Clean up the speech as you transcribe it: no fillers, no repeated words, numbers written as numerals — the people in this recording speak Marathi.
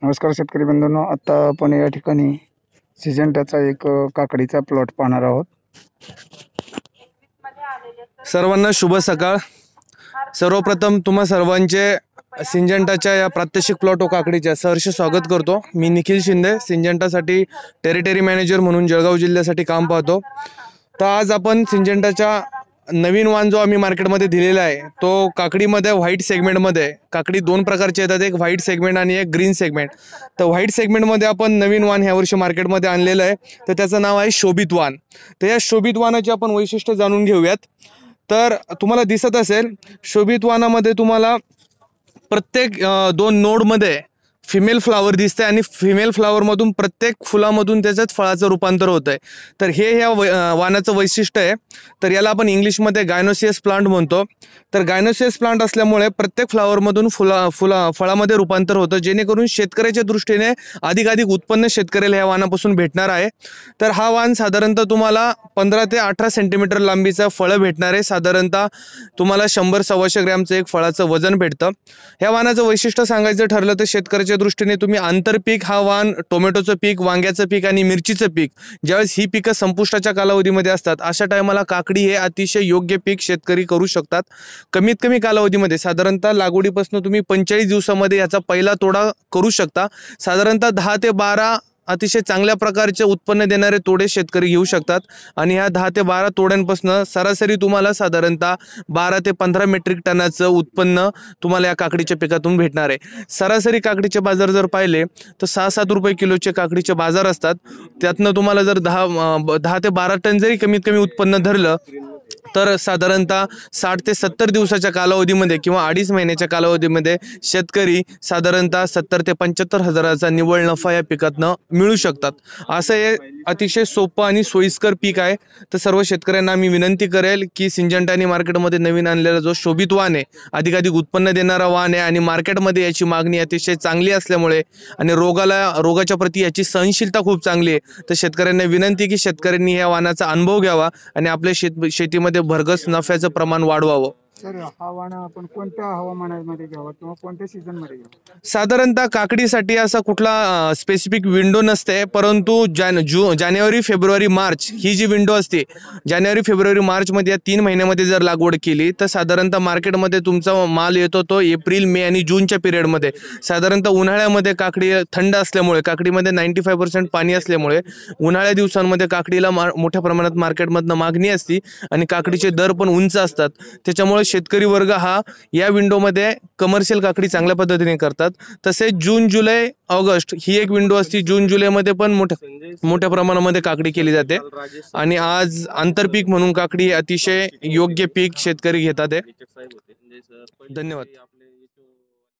नमस्कार शेतकरी बंधूंनो, आता आपण या ठिकाणी सिजंटाचा एक काकडीचा प्लॉट पाहणार आहोत। सर्वांना शुभ सकाळ। सर्वप्रथम तुम्हा सर्वांचे सिंजंटाच्या या प्रात्यक्षिक प्लॉट व काकडीच्या सहर्ष स्वागत करतो। मी निखिल शिंदे, सिंजंटासाठी टेरिटरी मॅनेजर म्हणून जळगाव जिल्ह्यासाठी काम पाहतो। तर आज आपण सिंजंटाच्या नवीन वाण जो आम्ही मार्केटमध्ये दिलेला आहे तो काकडीमध्ये व्हाईट सेगमेंटमध्ये, काकडी दोन प्रकारचे येतात, एक व्हाईट सेगमेंट आणि एक ग्रीन सेगमेंट। तर व्हाईट सेगमेंटमध्ये आपण नवीन वाण ह्या वर्षी मार्केटमध्ये आणलेलं आहे, तर त्याचं नाव आहे शोभित वाण। तर या शोभित वाणाचे आपण वैशिष्ट्य जाणून घेऊयात। तर तुम्हाला दिसत असेल शोभित वाणामध्ये तुम्हाला प्रत्येक दोन नोडमध्ये फिमेल फ्लावर दिसते आणि फिमेल फ्लावरमधून प्रत्येक फुलामधून त्याच्यात फळाचं रूपांतर होतं आहे। तर हे ह्या वाणाचं वैशिष्ट्य आहे। तर याला आपण इंग्लिशमध्ये गायनोसियस प्लांट म्हणतो। तर गायनोसियस प्लांट असल्यामुळे प्रत्येक फ्लावरमधून फळामध्ये रूपांतर होतं, जेणेकरून शेतकऱ्याच्या दृष्टीने अधिकाधिक उत्पन्न शेतकऱ्याला ह्या वाणापासून भेटणार आहे। तर हा वाण साधारणतः तुम्हाला 15 ते 18 सेंटीमीटर लांबीचा फळं भेटणार आहे। साधारणतः तुम्हाला 100-125 ग्रॅमचं एक फळाचं वजन भेटतं। ह्या वाणाचं वैशिष्ट्य सांगायचं ठरलं तर शेतकऱ्याच्या दृष्टीने तुम्ही आंतरपीक हा वाण टोमॅटोचं पीक, वांग्याचं पीक आणि मिरचीचं पीक, ज्यावेळेस ही पिकं संपुष्टाच्या कालावधीमध्ये असतात अशा टायमाला काकडी हे अतिशय योग्य पीक शेतकरी करू शकतात। कमीत कमी कालावधीमध्ये साधारणतः लागवडीपासून तुम्ही 45 दिवसामध्ये याचा पहिला तोडा करू शकता। साधारणतः 10 ते 12 अतिशय चांगल्या प्रकारचे उत्पन्न देणारे तोडे शेतकरी घेऊ शकतात आणि ह्या 10 ते 12 तोड्यांपासून सरासरी तुम्हाला साधारणतः 12 ते 15 मेट्रिक टनाचं उत्पन्न तुम्हाला या काकडीच्या पिकातून भेटणार आहे। सरासरी काकडीचे बाजार जर पाहिले तर 6-7 रुपये किलोचे काकडीचे बाजार असतात। त्यातनं तुम्हाला जर 10 ते 12 टन जरी कमीत कमी उत्पन्न धरलं तर साधारणतः 60 ते 70 दिवसाच्या कालावधीमध्ये किंवा 2.5 महिन्याच्या कालावधीमध्ये शेतकरी साधारणतः 70 ते 75 हजाराचा निव्वळ नफा या पिकातनं मिळू शकतात। असं हे अतिशय सोपं आणि सोयीस्कर पीक आहे। तर सर्व शेतकऱ्यांना मी विनंती करेल की सिंजंटानी मार्केटमध्ये नवीन आणलेला जो शोभित वाण आहे, अधिकाधिक उत्पन्न देणारा वाण आहे आणि मार्केटमध्ये याची मागणी अतिशय चांगली असल्यामुळे आणि रोगाच्या प्रती याची सहनशीलता खूप चांगली आहे। तर शेतकऱ्यांना विनंती की शेतकऱ्यांनी या वाणाचा अनुभव घ्यावा आणि आपल्या शेतीमध्ये भरघोस नफ्याचं प्रमाण वाढवावं। सर, हा वाण आपण कोणत्या हवामानामध्ये घ्यावा किंवा कोणत्या सीझनमध्ये घ्यावा? साधारणतः काकडीसाठी असा कुठला स्पेसिफिक विंडो नसते, परंतु जानेवारी, फेब्रुवारी, मार्च ही जी विंडो असते, जानेवारी, फेब्रुवारी, मार्चमध्ये या 3 महिन्यामध्ये जर लागवड केली तर साधारणतः मार्केटमध्ये तुमचा माल येतो तो एप्रिल, मे आणि जूनच्या पिरियडमध्ये। साधारणतः उन्हाळ्यामध्ये काकडी थंड असल्यामुळे, काकडीमध्ये 95% पाणी असल्यामुळे उन्हाळ्या दिवसांमध्ये काकडीला मोठ्या प्रमाणात मार्केटमधनं मागणी असते आणि काकडीचे दर पण उंच असतात। त्याच्यामुळे शेतकरी वर्ग हा या विंडोमध्ये कमर्शियल काकडी चांगल्या पद्धतीने करतात। तसेच जून, जुलै, ऑगस्ट ही एक विंडो असते। जून जुलैमध्ये पण मोठ्या प्रमाणामध्ये काकडी केली जाते आणि आज आंतरपीक म्हणून काकडी अतिशय योग्य पीक शेतकरी घेतात। धन्यवाद।